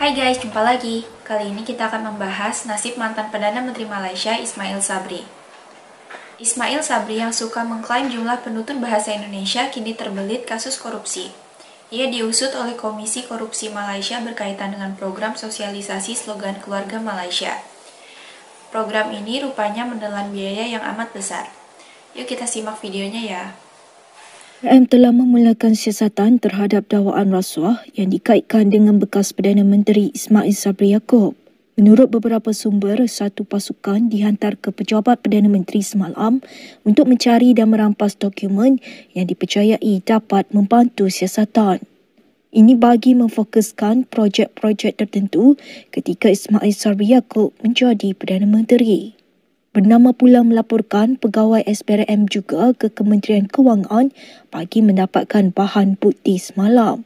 Hai guys, jumpa lagi. Kali ini kita akan membahas nasib mantan Perdana Menteri Malaysia Ismail Sabri. Ismail Sabri yang suka mengklaim jumlah penutur bahasa Indonesia kini terbelit kasus korupsi. Ia diusut oleh Komisi Korupsi Malaysia berkaitan dengan program sosialisasi slogan Keluarga Malaysia. Program ini rupanya menelan biaya yang amat besar. Yuk kita simak videonya ya. SPRM telah memulakan siasatan terhadap dakwaan rasuah yang dikaitkan dengan bekas Perdana Menteri Ismail Sabri Yaakob. Menurut beberapa sumber, satu pasukan dihantar ke pejabat Perdana Menteri semalam untuk mencari dan merampas dokumen yang dipercayai dapat membantu siasatan. Ini bagi memfokuskan projek-projek tertentu ketika Ismail Sabri Yaakob menjadi Perdana Menteri. Bernama pula melaporkan pegawai SPRM juga ke Kementerian Kewangan bagi mendapatkan bahan bukti semalam.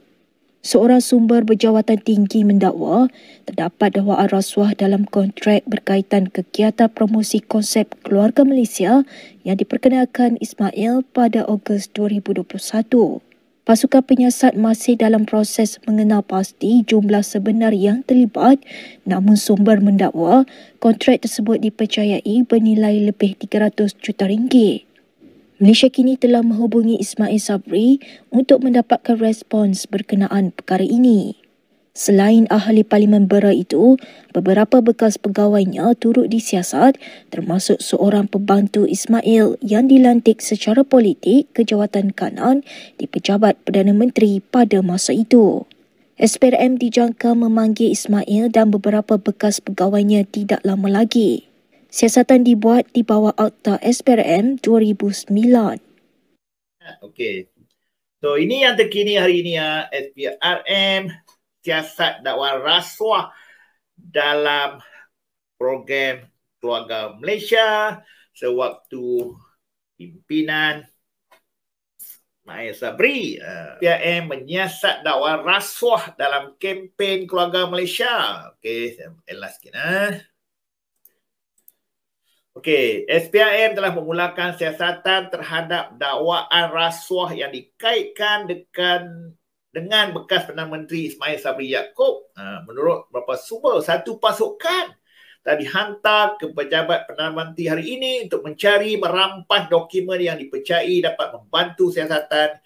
Seorang sumber berjawatan tinggi mendakwa terdapat dakwaan rasuah dalam kontrak berkaitan kegiatan promosi konsep Keluarga Malaysia yang diperkenalkan Ismail pada Ogos 2021. Pasukan penyiasat masih dalam proses mengenal pasti jumlah sebenar yang terlibat, namun sumber mendakwa kontrak tersebut dipercayai bernilai lebih 300 juta ringgit. Malaysia kini telah menghubungi Ismail Sabri untuk mendapatkan respons berkenaan perkara ini. Selain ahli Parlimen Bera itu, beberapa bekas pegawainya turut disiasat termasuk seorang pembantu Ismail yang dilantik secara politik ke jawatan kanan di Pejabat Perdana Menteri pada masa itu. SPRM dijangka memanggil Ismail dan beberapa bekas pegawainya tidak lama lagi. Siasatan dibuat di bawah Akta SPRM 2009. Okey. So ini yang terkini hari ini ya, SPRM siasat dakwaan rasuah dalam program Keluarga Malaysia sewaktu pimpinan Ismail Sabri. SPRM menyiasat dakwaan rasuah dalam kempen Keluarga Malaysia. Okey, saya elas sikit. Okey, SPRM telah memulakan siasatan terhadap dakwaan rasuah yang dikaitkan dengan bekas Perdana Menteri Ismail Sabri Yaakob. Menurut beberapa sumber, satu pasukan telah dihantar ke pejabat Perdana Menteri hari ini untuk mencari merampas dokumen yang dipercayai dapat membantu siasatan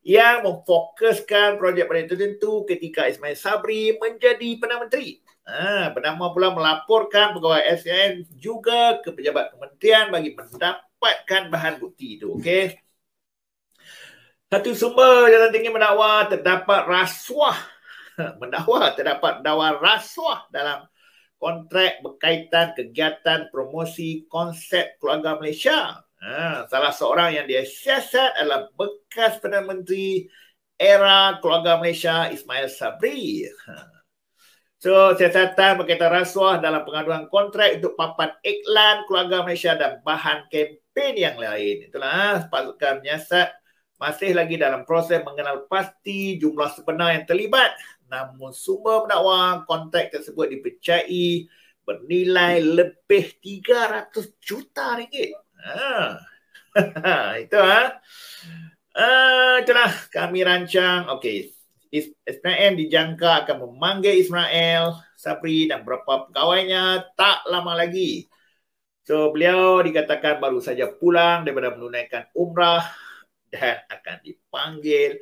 yang memfokuskan projek-projek tertentu ketika Ismail Sabri menjadi Perdana Menteri. Bernama pula melaporkan pegawai SPRM juga ke pejabat kementerian bagi mendapatkan bahan bukti itu. Okey. Satu sumber jawatan tinggi mendakwa terdapat dakwaan rasuah dalam kontrak berkaitan kegiatan promosi konsep Keluarga Malaysia. Salah seorang yang disiasat adalah bekas Perdana Menteri era Keluarga Malaysia Ismail Sabri. So, siasatan berkaitan rasuah dalam pengaduan kontrak untuk papan iklan Keluarga Malaysia dan bahan kempen yang lain. Itulah pasukan menyiasat masih lagi dalam proses mengenal pasti jumlah sebenar yang terlibat. Namun sumber mendakwa kontrak tersebut dipercayai bernilai lebih 300 juta ringgit. Itulah kami rancang. Okey. SPRM dijangka akan memanggil Ismail Sabri dan beberapa pegawainya tak lama lagi. So, beliau dikatakan baru saja pulang daripada menunaikan umrah dan akan dipanggil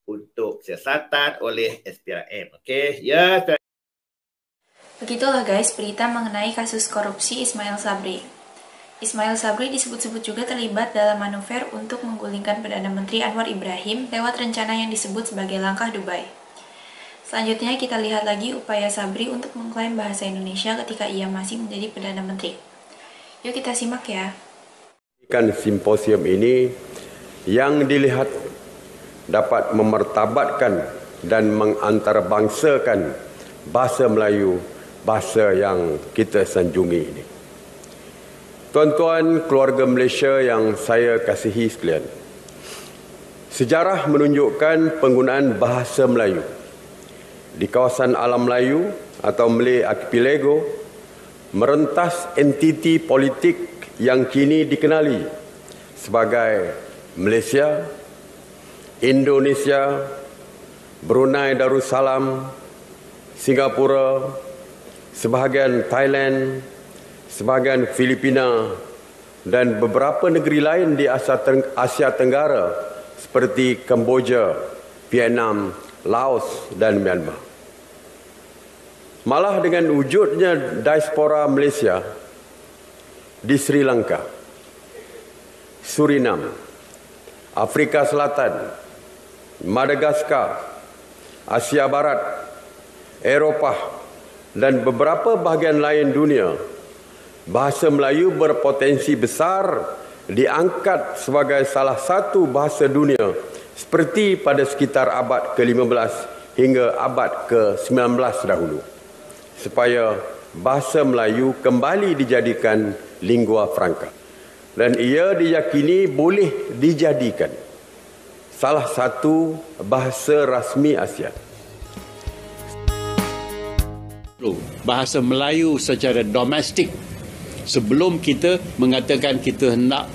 untuk siasatan oleh SPRM. Okey, ya. Begitulah guys berita mengenai kasus korupsi Ismail Sabri. Ismail Sabri disebut-sebut juga terlibat dalam manuver untuk menggulingkan Perdana Menteri Anwar Ibrahim lewat rencana yang disebut sebagai langkah Dubai. Selanjutnya kita lihat lagi upaya Sabri untuk mengklaim bahasa Indonesia ketika ia masih menjadi Perdana Menteri. Yuk kita simak ya. Simposium ini yang dilihat dapat memertabatkan dan mengantarabangsakan bahasa Melayu, bahasa yang kita sanjungi ini. Tuan-tuan keluarga Malaysia yang saya kasihi sekalian, sejarah menunjukkan penggunaan bahasa Melayu di kawasan alam Melayu atau Malay Archipelago merentas entiti politik yang kini dikenali sebagai Malaysia, Indonesia, Brunei Darussalam, Singapura, sebahagian Thailand, sebahagian Filipina dan beberapa negeri lain di Asia Tenggara seperti Kemboja, Vietnam, Laos dan Myanmar. Malah dengan wujudnya diaspora Malaysia di Sri Lanka, Surinam, Afrika Selatan, Madagaskar, Asia Barat, Eropah dan beberapa bahagian lain dunia, bahasa Melayu berpotensi besar diangkat sebagai salah satu bahasa dunia seperti pada sekitar abad ke-15 hingga abad ke-19 dahulu, supaya bahasa Melayu kembali dijadikan lingua franca. Dan ia diyakini boleh dijadikan salah satu bahasa rasmi ASEAN. Bahasa Melayu secara domestik sebelum kita mengatakan kita hendak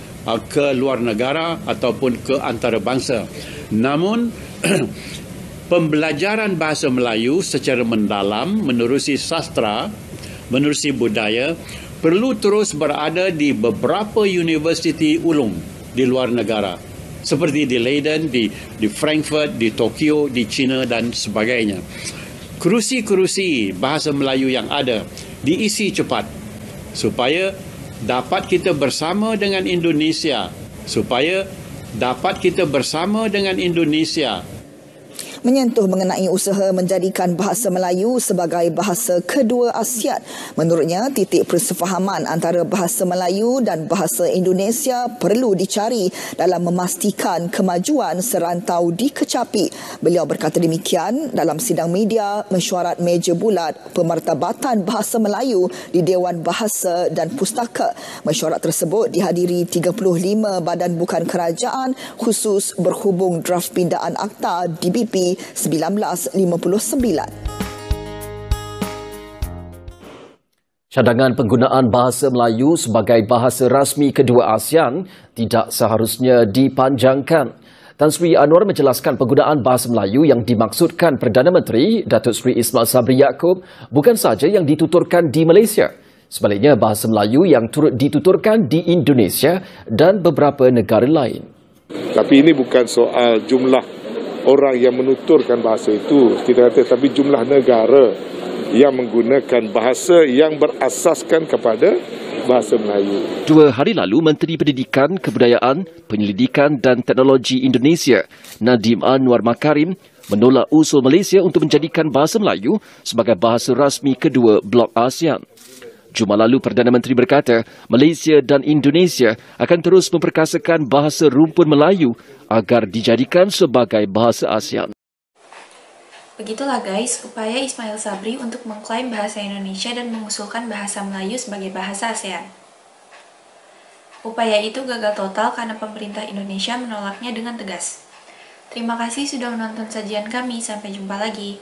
ke luar negara ataupun ke antarabangsa. Namun pembelajaran bahasa Melayu secara mendalam menerusi sastra, menerusi budaya perlu terus berada di beberapa universiti ulung di luar negara, seperti di Leiden, di Frankfurt, di Tokyo, di China dan sebagainya. Kerusi-kerusi bahasa Melayu yang ada diisi cepat supaya dapat kita bersama dengan Indonesia, menyentuh mengenai usaha menjadikan bahasa Melayu sebagai bahasa kedua ASEAN. Menurutnya, titik persefahaman antara bahasa Melayu dan bahasa Indonesia perlu dicari dalam memastikan kemajuan serantau dikecapi. Beliau berkata demikian dalam sidang media mesyuarat meja bulat pemartabatan bahasa Melayu di Dewan Bahasa dan Pustaka. Mesyuarat tersebut dihadiri 35 badan bukan kerajaan khusus berhubung draft pindaan Akta DBP 1959. Cadangan penggunaan bahasa Melayu sebagai bahasa rasmi kedua ASEAN tidak seharusnya dipanjangkan. Tan Sri Anwar menjelaskan penggunaan bahasa Melayu yang dimaksudkan Perdana Menteri Datuk Seri Ismail Sabri Yaakob bukan sahaja yang dituturkan di Malaysia. Sebaliknya, bahasa Melayu yang turut dituturkan di Indonesia dan beberapa negara lain. Tapi ini bukan soal jumlah orang yang menuturkan bahasa itu, kita kata, tapi jumlah negara yang menggunakan bahasa yang berasaskan kepada bahasa Melayu. 2 hari lalu, Menteri Pendidikan, Kebudayaan, Penyelidikan dan Teknologi Indonesia, Nadiem Anwar Makarim, menolak usul Malaysia untuk menjadikan bahasa Melayu sebagai bahasa rasmi kedua blok ASEAN. Jumaat lalu, Perdana Menteri berkata Malaysia dan Indonesia akan terus memperkasakan bahasa rumpun Melayu agar dijadikan sebagai bahasa ASEAN. Begitulah guys, upaya Ismail Sabri untuk mengklaim bahasa Indonesia dan mengusulkan bahasa Melayu sebagai bahasa ASEAN. Upaya itu gagal total karena pemerintah Indonesia menolaknya dengan tegas. Terima kasih sudah menonton sajian kami, sampai jumpa lagi.